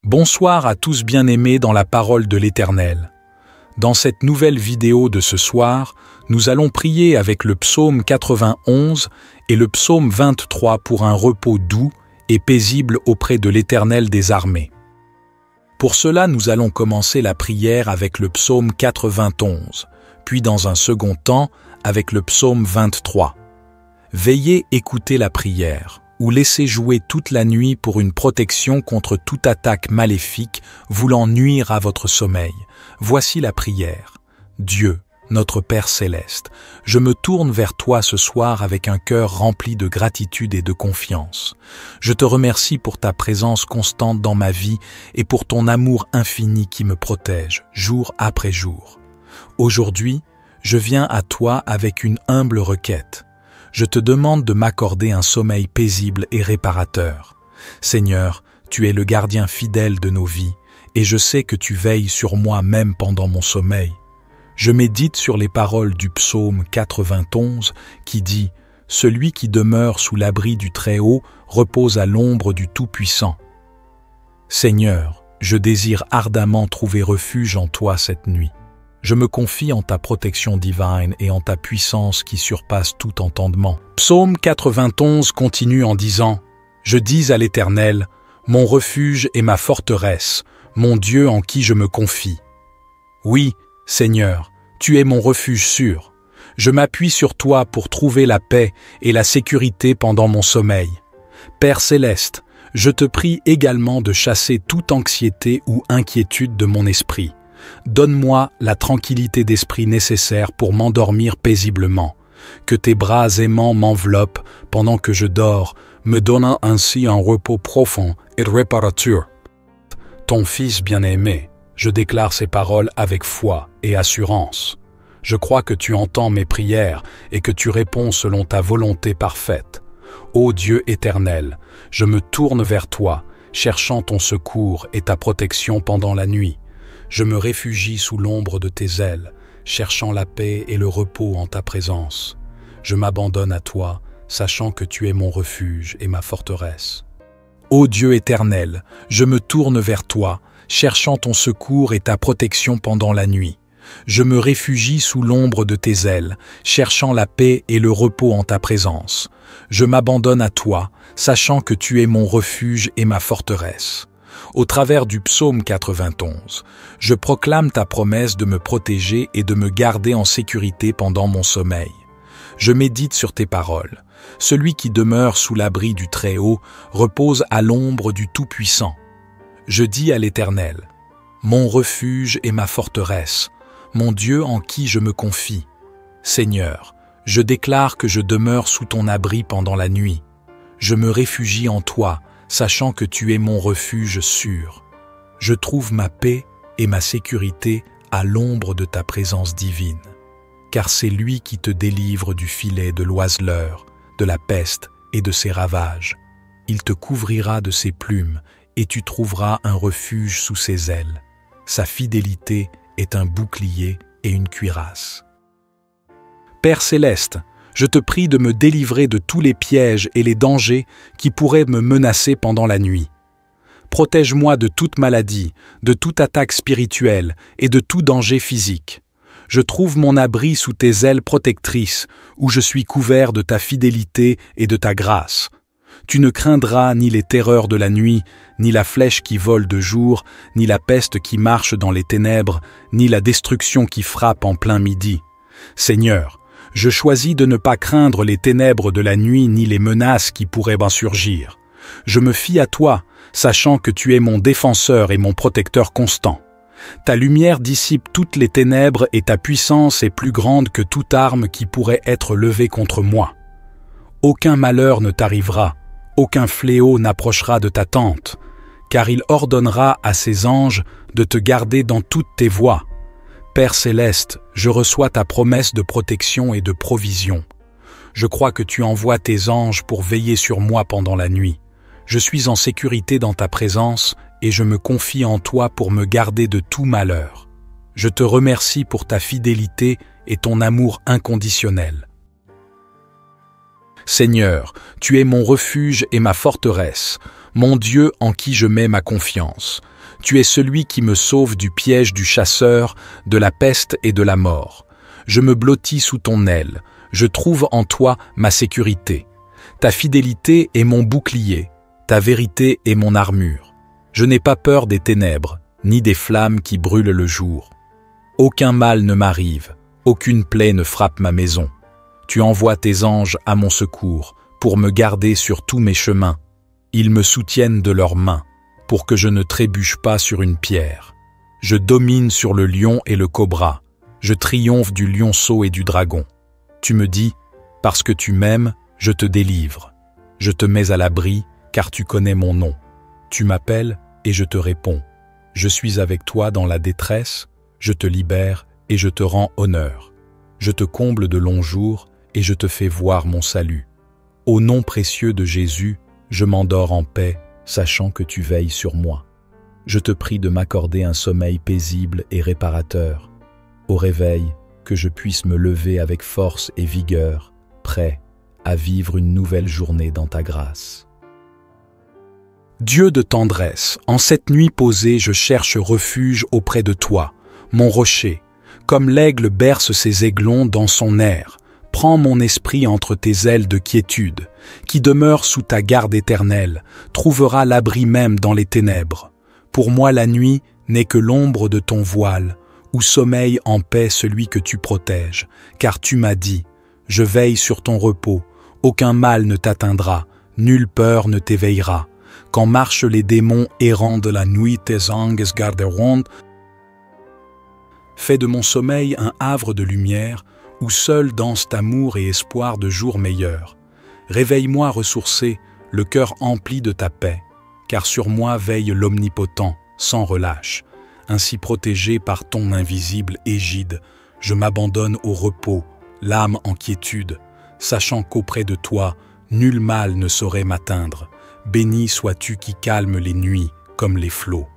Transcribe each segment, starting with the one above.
Bonsoir à tous bien-aimés dans la parole de l'Éternel. Dans cette nouvelle vidéo de ce soir, nous allons prier avec le psaume 91 et le psaume 23 pour un repos doux et paisible auprès de l'Éternel des armées. Pour cela, nous allons commencer la prière avec le psaume 91, puis dans un second temps avec le psaume 23. Veillez écouter la prière, ou laissez jouer toute la nuit pour une protection contre toute attaque maléfique voulant nuire à votre sommeil. Voici la prière. Dieu, notre Père céleste, je me tourne vers toi ce soir avec un cœur rempli de gratitude et de confiance. Je te remercie pour ta présence constante dans ma vie et pour ton amour infini qui me protège, jour après jour. Aujourd'hui, je viens à toi avec une humble requête. Je te demande de m'accorder un sommeil paisible et réparateur. Seigneur, tu es le gardien fidèle de nos vies, et je sais que tu veilles sur moi même pendant mon sommeil. Je médite sur les paroles du psaume 91 qui dit « Celui qui demeure sous l'abri du Très-Haut repose à l'ombre du Tout-Puissant. » Seigneur, je désire ardemment trouver refuge en toi cette nuit. Je me confie en ta protection divine et en ta puissance qui surpasse tout entendement. Psaume 91 continue en disant « Je dis à l'Éternel, mon refuge et ma forteresse, mon Dieu en qui je me confie. » Oui, Seigneur, tu es mon refuge sûr. Je m'appuie sur toi pour trouver la paix et la sécurité pendant mon sommeil. Père céleste, je te prie également de chasser toute anxiété ou inquiétude de mon esprit. Donne-moi la tranquillité d'esprit nécessaire pour m'endormir paisiblement. Que tes bras aimants m'enveloppent pendant que je dors, me donnant ainsi un repos profond et réparateur. Ton Fils bien-aimé, je déclare ces paroles avec foi et assurance. Je crois que tu entends mes prières et que tu réponds selon ta volonté parfaite. Ô Dieu éternel, je me tourne vers toi, cherchant ton secours et ta protection pendant la nuit. Je me réfugie sous l'ombre de tes ailes, cherchant la paix et le repos en ta présence. Je m'abandonne à toi, sachant que tu es mon refuge et ma forteresse. Ô Dieu éternel, je me tourne vers toi, cherchant ton secours et ta protection pendant la nuit. Je me réfugie sous l'ombre de tes ailes, cherchant la paix et le repos en ta présence. Je m'abandonne à toi, sachant que tu es mon refuge et ma forteresse. Au travers du psaume 91, je proclame ta promesse de me protéger et de me garder en sécurité pendant mon sommeil. Je médite sur tes paroles. Celui qui demeure sous l'abri du Très-Haut repose à l'ombre du Tout-Puissant. Je dis à l'Éternel, mon refuge et ma forteresse, mon Dieu en qui je me confie. Seigneur, je déclare que je demeure sous ton abri pendant la nuit. Je me réfugie en toi, sachant que tu es mon refuge sûr. Je trouve ma paix et ma sécurité à l'ombre de ta présence divine, car c'est lui qui te délivre du filet de l'oiseleur, de la peste et de ses ravages. Il te couvrira de ses plumes et tu trouveras un refuge sous ses ailes. Sa fidélité est un bouclier et une cuirasse. Père céleste, je te prie de me délivrer de tous les pièges et les dangers qui pourraient me menacer pendant la nuit. Protège-moi de toute maladie, de toute attaque spirituelle et de tout danger physique. Je trouve mon abri sous tes ailes protectrices, où je suis couvert de ta fidélité et de ta grâce. Tu ne craindras ni les terreurs de la nuit, ni la flèche qui vole de jour, ni la peste qui marche dans les ténèbres, ni la destruction qui frappe en plein midi. Seigneur, je choisis de ne pas craindre les ténèbres de la nuit ni les menaces qui pourraient m'en surgir. Je me fie à toi, sachant que tu es mon défenseur et mon protecteur constant. Ta lumière dissipe toutes les ténèbres et ta puissance est plus grande que toute arme qui pourrait être levée contre moi. Aucun malheur ne t'arrivera, aucun fléau n'approchera de ta tente, car il ordonnera à ses anges de te garder dans toutes tes voies. Père céleste, je reçois ta promesse de protection et de provision. Je crois que tu envoies tes anges pour veiller sur moi pendant la nuit. Je suis en sécurité dans ta présence et je me confie en toi pour me garder de tout malheur. Je te remercie pour ta fidélité et ton amour inconditionnel. Seigneur, tu es mon refuge et ma forteresse, mon Dieu en qui je mets ma confiance. Tu es celui qui me sauve du piège du chasseur, de la peste et de la mort. Je me blottis sous ton aile, je trouve en toi ma sécurité. Ta fidélité est mon bouclier, ta vérité est mon armure. Je n'ai pas peur des ténèbres, ni des flammes qui brûlent le jour. Aucun mal ne m'arrive, aucune plaie ne frappe ma maison. Tu envoies tes anges à mon secours, pour me garder sur tous mes chemins. Ils me soutiennent de leurs mains, pour que je ne trébuche pas sur une pierre. Je domine sur le lion et le cobra. Je triomphe du lionceau et du dragon. Tu me dis, parce que tu m'aimes, je te délivre. Je te mets à l'abri, car tu connais mon nom. Tu m'appelles et je te réponds. Je suis avec toi dans la détresse, je te libère et je te rends honneur. Je te comble de longs jours et je te fais voir mon salut. Au nom précieux de Jésus, je m'endors en paix, sachant que tu veilles sur moi. Je te prie de m'accorder un sommeil paisible et réparateur. Au réveil, que je puisse me lever avec force et vigueur, prêt à vivre une nouvelle journée dans ta grâce. Dieu de tendresse, en cette nuit posée, je cherche refuge auprès de toi, mon rocher. Comme l'aigle berce ses aiglons dans son air, prends mon esprit entre tes ailes de quiétude, qui demeure sous ta garde éternelle, trouvera l'abri même dans les ténèbres. Pour moi la nuit n'est que l'ombre de ton voile, où sommeille en paix celui que tu protèges, car tu m'as dit, je veille sur ton repos, aucun mal ne t'atteindra, nulle peur ne t'éveillera. Quand marchent les démons errants de la nuit, tes anges garderont. Fais de mon sommeil un havre de lumière, où seul dansent amour et espoir de jours meilleurs. Réveille-moi ressourcé, le cœur empli de ta paix, car sur moi veille l'Omnipotent, sans relâche. Ainsi protégé par ton invisible égide, je m'abandonne au repos, l'âme en quiétude, sachant qu'auprès de toi, nul mal ne saurait m'atteindre. Béni sois-tu qui calme les nuits comme les flots.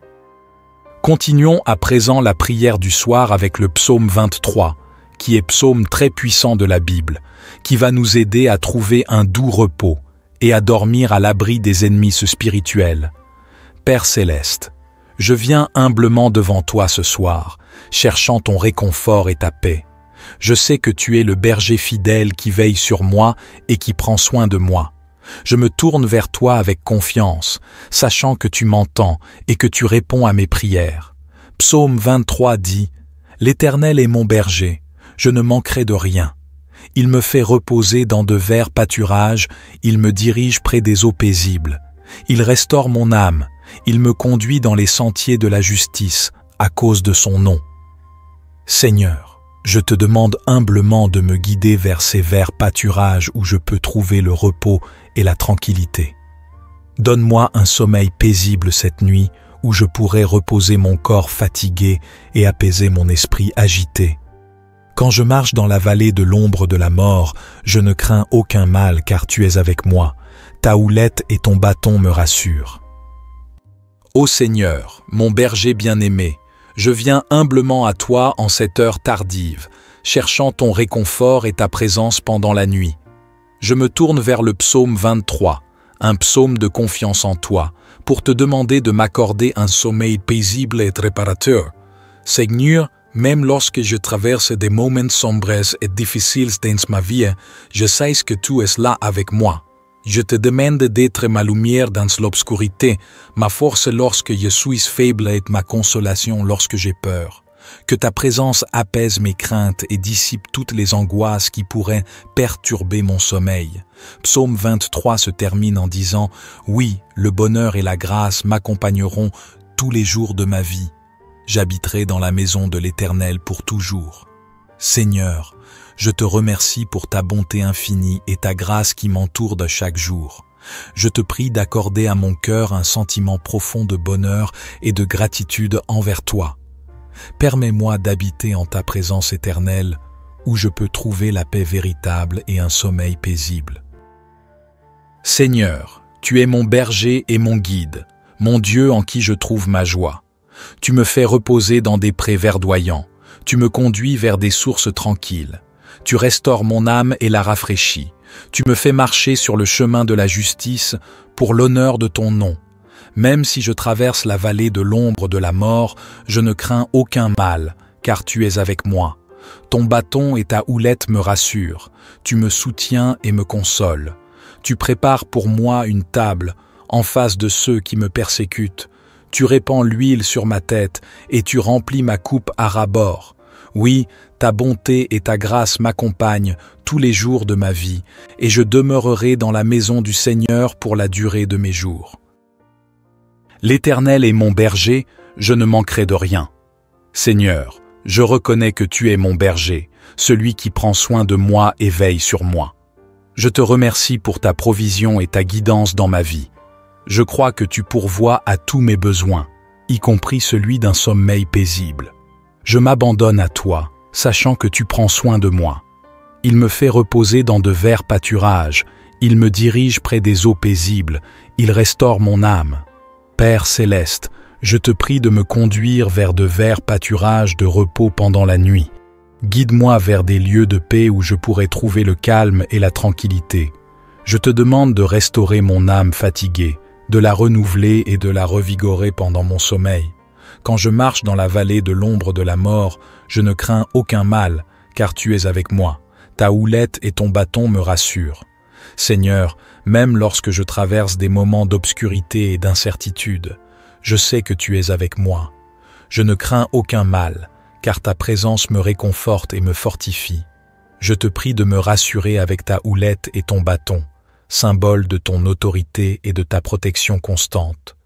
Continuons à présent la prière du soir avec le psaume 23, qui est psaume très puissant de la Bible, qui va nous aider à trouver un doux repos et à dormir à l'abri des ennemis spirituels. Père céleste, je viens humblement devant toi ce soir, cherchant ton réconfort et ta paix. Je sais que tu es le berger fidèle qui veille sur moi et qui prend soin de moi. Je me tourne vers toi avec confiance, sachant que tu m'entends et que tu réponds à mes prières. Psaume 23 dit « L'Éternel est mon berger, je ne manquerai de rien. Il me fait reposer dans de verts pâturages, il me dirige près des eaux paisibles. Il restaure mon âme, il me conduit dans les sentiers de la justice, à cause de son nom. Seigneur, je te demande humblement de me guider vers ces verts pâturages où je peux trouver le repos et la tranquillité. Donne-moi un sommeil paisible cette nuit où je pourrai reposer mon corps fatigué et apaiser mon esprit agité. Quand je marche dans la vallée de l'ombre de la mort, je ne crains aucun mal car tu es avec moi. Ta houlette et ton bâton me rassurent. Ô Seigneur, mon berger bien-aimé, je viens humblement à toi en cette heure tardive, cherchant ton réconfort et ta présence pendant la nuit. Je me tourne vers le psaume 23, un psaume de confiance en toi, pour te demander de m'accorder un sommeil paisible et réparateur. Seigneur, même lorsque je traverse des moments sombres et difficiles dans ma vie, je sais que tu es là avec moi. Je te demande d'être ma lumière dans l'obscurité, ma force lorsque je suis faible et ma consolation lorsque j'ai peur. Que ta présence apaise mes craintes et dissipe toutes les angoisses qui pourraient perturber mon sommeil. Psaume 23 se termine en disant « Oui, le bonheur et la grâce m'accompagneront tous les jours de ma vie. J'habiterai dans la maison de l'Éternel pour toujours. Seigneur, je te remercie pour ta bonté infinie et ta grâce qui m'entoure de chaque jour. Je te prie d'accorder à mon cœur un sentiment profond de bonheur et de gratitude envers toi. Permets-moi d'habiter en ta présence éternelle, où je peux trouver la paix véritable et un sommeil paisible. Seigneur, tu es mon berger et mon guide, mon Dieu en qui je trouve ma joie. Tu me fais reposer dans des prés verdoyants, tu me conduis vers des sources tranquilles. Tu restaures mon âme et la rafraîchis. Tu me fais marcher sur le chemin de la justice pour l'honneur de ton nom, Même si je traverse la vallée de l'ombre de la mort, je ne crains aucun mal, car tu es avec moi. Ton bâton et ta houlette me rassurent, tu me soutiens et me consoles. Tu prépares pour moi une table, en face de ceux qui me persécutent. Tu répands l'huile sur ma tête, et tu remplis ma coupe à ras-bord. Oui, ta bonté et ta grâce m'accompagnent tous les jours de ma vie, et je demeurerai dans la maison du Seigneur pour la durée de mes jours. L'Éternel est mon berger, je ne manquerai de rien. Seigneur, je reconnais que tu es mon berger, celui qui prend soin de moi et veille sur moi. Je te remercie pour ta provision et ta guidance dans ma vie. Je crois que tu pourvois à tous mes besoins, y compris celui d'un sommeil paisible. Je m'abandonne à toi, sachant que tu prends soin de moi. Il me fait reposer dans de verts pâturages, il me dirige près des eaux paisibles, il restaure mon âme. Père céleste, je te prie de me conduire vers de verts pâturages de repos pendant la nuit. Guide-moi vers des lieux de paix où je pourrai trouver le calme et la tranquillité. Je te demande de restaurer mon âme fatiguée, de la renouveler et de la revigorer pendant mon sommeil. Quand je marche dans la vallée de l'ombre de la mort, je ne crains aucun mal, car tu es avec moi. Ta houlette et ton bâton me rassurent. Seigneur, même lorsque je traverse des moments d'obscurité et d'incertitude, je sais que tu es avec moi. Je ne crains aucun mal, car ta présence me réconforte et me fortifie. Je te prie de me rassurer avec ta houlette et ton bâton, symbole de ton autorité et de ta protection constante.